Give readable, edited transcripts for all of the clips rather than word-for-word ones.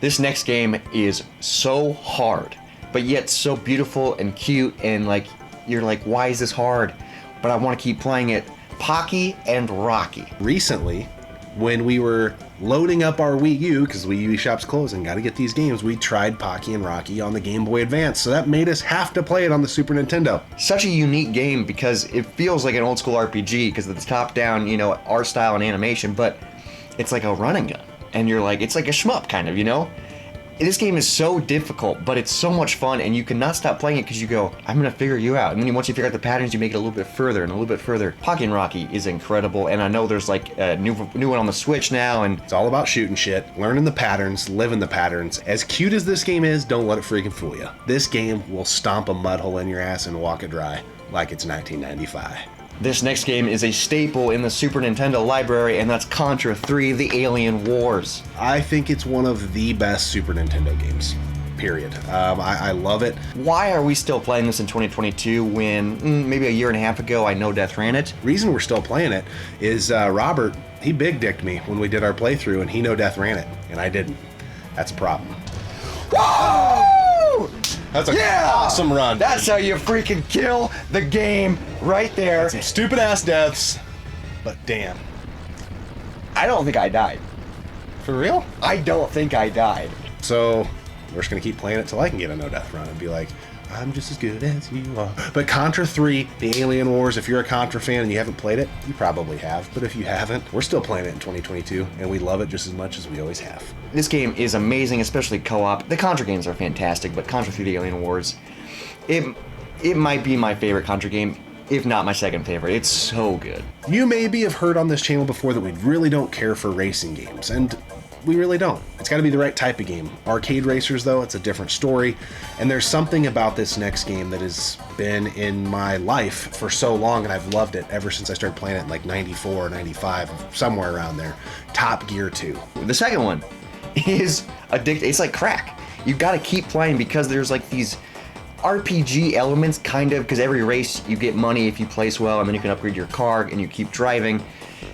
This next game is so hard, but yet so beautiful and cute, and like you're like, why is this hard? But I want to keep playing it. Pocky and Rocky. Recently, when we were loading up our Wii U, because Wii U shop's closing, gotta get these games, we tried Pocky and Rocky on the Game Boy Advance, so that made us have to play it on the Super Nintendo. Such a unique game because it feels like an old school RPG because it's top down, you know, art style and animation, but it's like a run and gun. And you're like, it's like a shmup kind of, you know? This game is so difficult, but it's so much fun, and you cannot stop playing it because you go, I'm gonna figure you out. And then once you figure out the patterns, you make it a little bit further and a little bit further. Pocky and Rocky is incredible, and I know there's like a new one on the Switch now, and It's all about shooting shit, learning the patterns, living the patterns. As cute as this game is, don't let it freaking fool you. This game will stomp a mud hole in your ass and walk it dry like it's 1995. this next game is a staple in the Super Nintendo library, and that's Contra III: The Alien Wars. I think it's one of the best Super Nintendo games. Period. I love it. Why are we still playing this in 2022 when maybe a year and a half ago I No Death ran it? Reason we're still playing it is Robert, he big dicked me when we did our playthrough, and he No Death ran it, and I didn't. That's a problem. Whoa! That's a awesome run. That's how you freaking kill the game right there. Some stupid ass deaths, but damn. I don't think I died. For real? I don't think I died. So we're just gonna keep playing it till I can get a no death run and be like, I'm just as good as you are. But Contra 3, The Alien Wars, if you're a Contra fan and you haven't played it, you probably have. But if you haven't, we're still playing it in 2022, and we love it just as much as we always have. This game is amazing, especially co-op. The Contra games are fantastic, but Contra 3: The Alien Wars, it might be my favorite Contra game, if not my second favorite. It's so good. You maybe have heard on this channel before that we really don't care for racing games, and we really don't. It's got to be the right type of game. Arcade racers, though, it's a different story, and there's something about this next game that has been in my life for so long, and I've loved it ever since I started playing it in like 94 or 95, somewhere around there. Top Gear 2. The second one is addictive. It's like crack. You got to keep playing because there's like these RPG elements, kind of, because every race you get money if you place well, and then you can upgrade your car and you keep driving.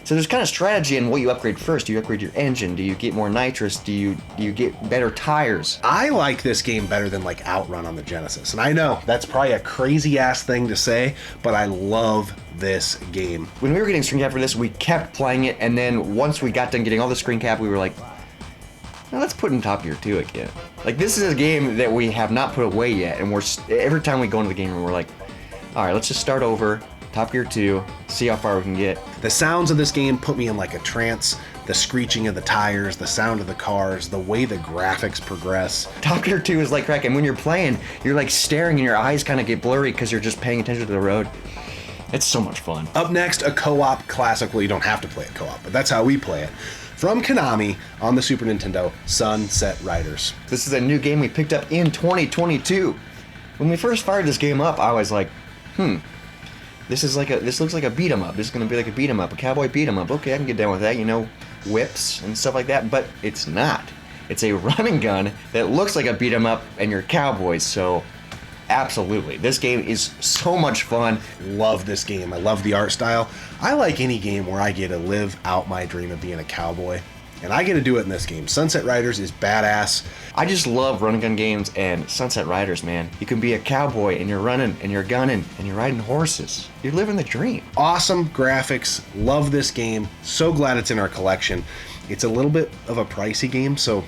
So there's kind of strategy in what you upgrade first. Do you upgrade your engine? Do you get more nitrous? Do you get better tires? I like this game better than like Outrun on the Genesis, and I know that's probably a crazy ass thing to say, but I love this game. When we were getting screen cap for this, we kept playing it, and then once we got done getting all the screen cap, we were like, now let's put in Top Gear 2 again. Like, this is a game that we have not put away yet, and every time we go into the game room, we're like, all right, let's just start over. Top Gear 2, see how far we can get. The sounds of this game put me in like a trance. The screeching of the tires, the sound of the cars, the way the graphics progress. Top Gear 2 is like crack, and when you're playing, you're like staring and your eyes kind of get blurry because you're just paying attention to the road. It's so much fun. Up next, a co-op classic. Well, you don't have to play it co-op, but that's how we play it. From Konami on the Super Nintendo, Sunset Riders. This is a new game we picked up in 2022. When we first fired this game up, I was like, this looks like a beat 'em up. This is gonna be like a beat 'em up, a cowboy beat 'em up. Okay, I can get down with that, you know, whips and stuff like that, but it's not. It's a run and gun that looks like a beat 'em up and you're cowboys, so absolutely. This game is so much fun. Love this game. I love the art style. I like any game where I get to live out my dream of being a cowboy, and I get to do it in this game. Sunset Riders is badass. I just love run and gun games, and Sunset Riders, man. You can be a cowboy and you're running and you're gunning and you're riding horses. You're living the dream. Awesome graphics. Love this game. So glad it's in our collection. It's a little bit of a pricey game, so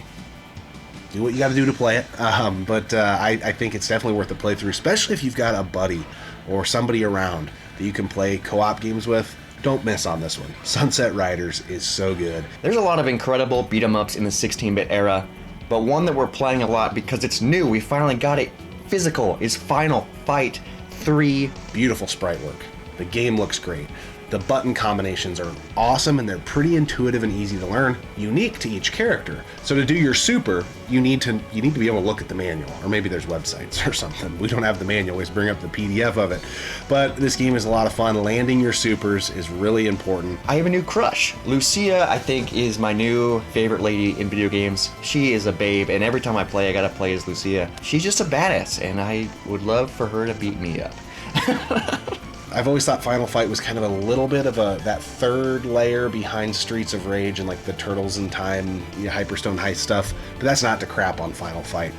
do what you got to do to play it. But I think it's definitely worth the playthrough, especially if you've got a buddy or somebody around that you can play co-op games with. Don't miss on this one. Sunset Riders is so good. There's a lot of incredible beat 'em ups in the 16-bit era, but one that we're playing a lot because it's new, we finally got it physical, is Final Fight 3. Beautiful sprite work. The game looks great. The button combinations are awesome, and they're pretty intuitive and easy to learn, unique to each character. So to do your super, you need to be able to look at the manual, or maybe there's websites or something. We don't have the manual, we just bring up the PDF of it. But this game is a lot of fun. Landing your supers is really important. I have a new crush. Lucia, I think, is my new favorite lady in video games. She is a babe, and every time I play, I gotta play as Lucia. She's just a badass, and I would love for her to beat me up. I've always thought Final Fight was kind of a little bit of that third layer behind Streets of Rage and like the Turtles in Time, Hyperstone Heist stuff. But that's not to crap on Final Fight.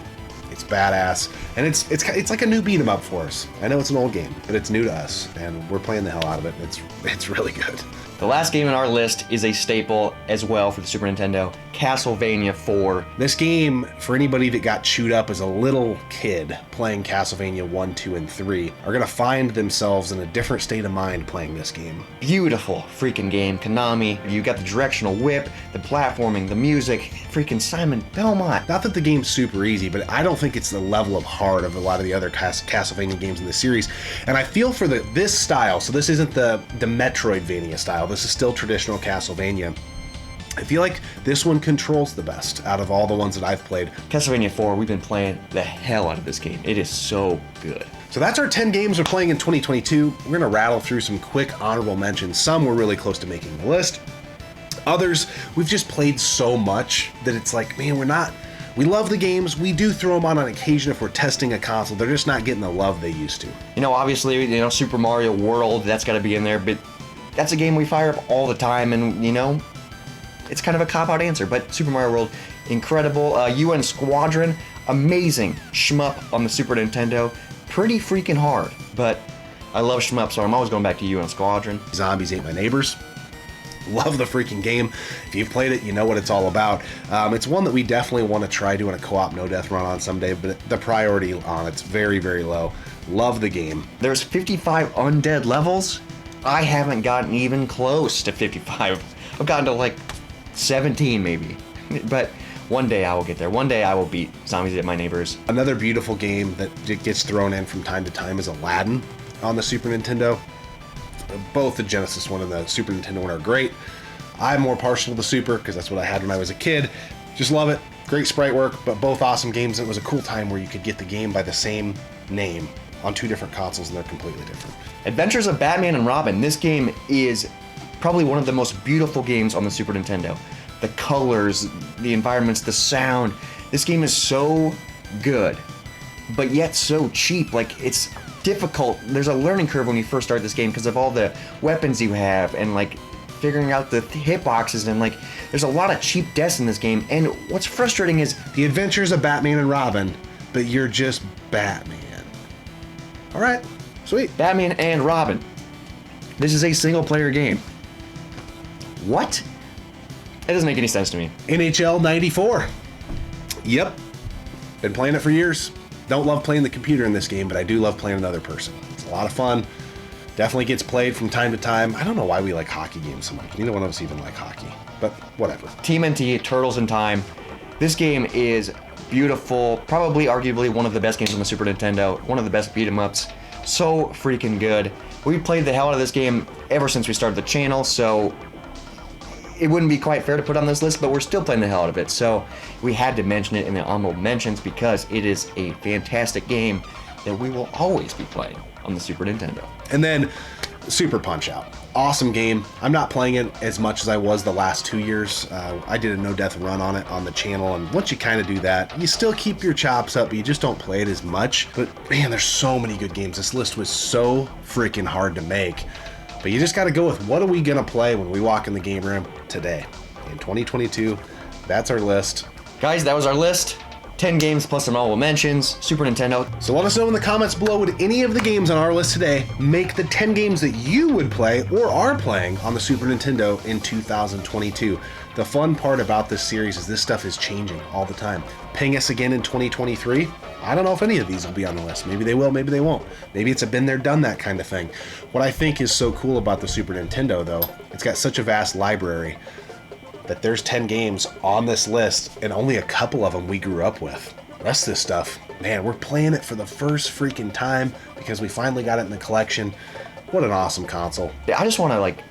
It's badass, and it's like a new beat 'em up for us. I know it's an old game, but it's new to us, and we're playing the hell out of it. It's really good. The last game on our list is a staple as well for the Super Nintendo, Castlevania IV. This game, for anybody that got chewed up as a little kid playing Castlevania 1, 2, and 3, are going to find themselves in a different state of mind playing this game. Beautiful freaking game. Konami, you got the directional whip, the platforming, the music, freaking Simon Belmont. Not that the game's super easy, but I don't think it's the level of hard of a lot of the other Castlevania games in the series. And I feel for this style, so this isn't the Metroidvania style, this is still traditional Castlevania. I feel like this one controls the best out of all the ones that I've played. Castlevania IV, we've been playing the hell out of this game. It is so good. So that's our 10 games we're playing in 2022. We're going to rattle through some quick honorable mentions. Some we're really close to making the list. Others, we've just played so much that it's like, man, we love the games. We do throw them on occasion if we're testing a console. They're just not getting the love they used to. Obviously, Super Mario World, that's got to be in there, but that's a game we fire up all the time, and, it's kind of a cop-out answer, but Super Mario World, incredible. UN Squadron, amazing shmup on the Super Nintendo. Pretty freaking hard, but I love shmup, so I'm always going back to UN Squadron. Zombies Ate My Neighbors. Love the freaking game. If you've played it, you know what it's all about. It's one that we definitely want to try doing a co-op no-death run on someday, but the priority on it's very, very low. Love the game. There's 55 undead levels. I haven't gotten even close to 55. I've gotten to like 17 maybe. But one day I will get there. One day I will beat Zombies Ate My Neighbors. Another beautiful game that gets thrown in from time to time is Aladdin on the Super Nintendo. Both the Genesis one and the Super Nintendo one are great. I'm more partial to the Super because that's what I had when I was a kid. Just love it. Great sprite work, but both awesome games. It was a cool time where you could get the game by the same name on two different consoles and they're completely different. Adventures of Batman and Robin. This game is probably one of the most beautiful games on the Super Nintendo. The colors, the environments, the sound. This game is so good, but yet so cheap. Like, it's difficult. There's a learning curve when you first start this game because of all the weapons you have and like figuring out the hitboxes, and like there's a lot of cheap deaths in this game. And what's frustrating is the Adventures of Batman and Robin, but you're just Batman. All right, sweet. Batman and Robin. This is a single player game. What? It doesn't make any sense to me. NHL 94. Yep. Been playing it for years. Don't love playing the computer in this game, but I do love playing another person. It's a lot of fun. Definitely gets played from time to time. I don't know why we like hockey games so much. Neither one of us even like hockey, but whatever. TMNT, Turtles in Time. This game is beautiful. Probably, arguably, one of the best games on the Super Nintendo. One of the best beat 'em ups. So freaking good. We played the hell out of this game ever since we started the channel, so it wouldn't be quite fair to put on this list, but we're still playing the hell out of it. So we had to mention it in the honorable mentions because it is a fantastic game that we will always be playing on the Super Nintendo. And then Super Punch-Out. Awesome game. I'm not playing it as much as I was the last 2 years. I did a no-death run on it on the channel, and once you kind of do that, you still keep your chops up, but you just don't play it as much. But man, there's so many good games. This list was so freaking hard to make. But you just got to go with what are we going to play when we walk in the game room today. In 2022, that's our list. Guys, that was our list. 10 games plus some honorable mentions, Super Nintendo. So let us know in the comments below, would any of the games on our list today make the 10 games that you would play or are playing on the Super Nintendo in 2022? The fun part about this series is this stuff is changing all the time. Ping us again in 2023. I don't know if any of these will be on the list. Maybe they will, maybe they won't. Maybe it's a been there, done that kind of thing. What I think is so cool about the Super Nintendo, though, it's got such a vast library that there's 10 games on this list, and only a couple of them we grew up with. The rest of this stuff, man, we're playing it for the first freaking time because we finally got it in the collection. What an awesome console. I just want to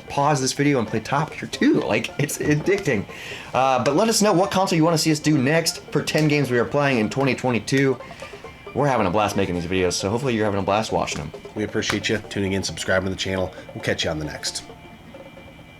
pause this video and play Top Gear 2. It's addicting. But let us know what console you want to see us do next for 10 games we are playing in 2022. We're having a blast making these videos, so hopefully you're having a blast watching them. We appreciate you tuning in, subscribing to the channel. We'll catch you on the next.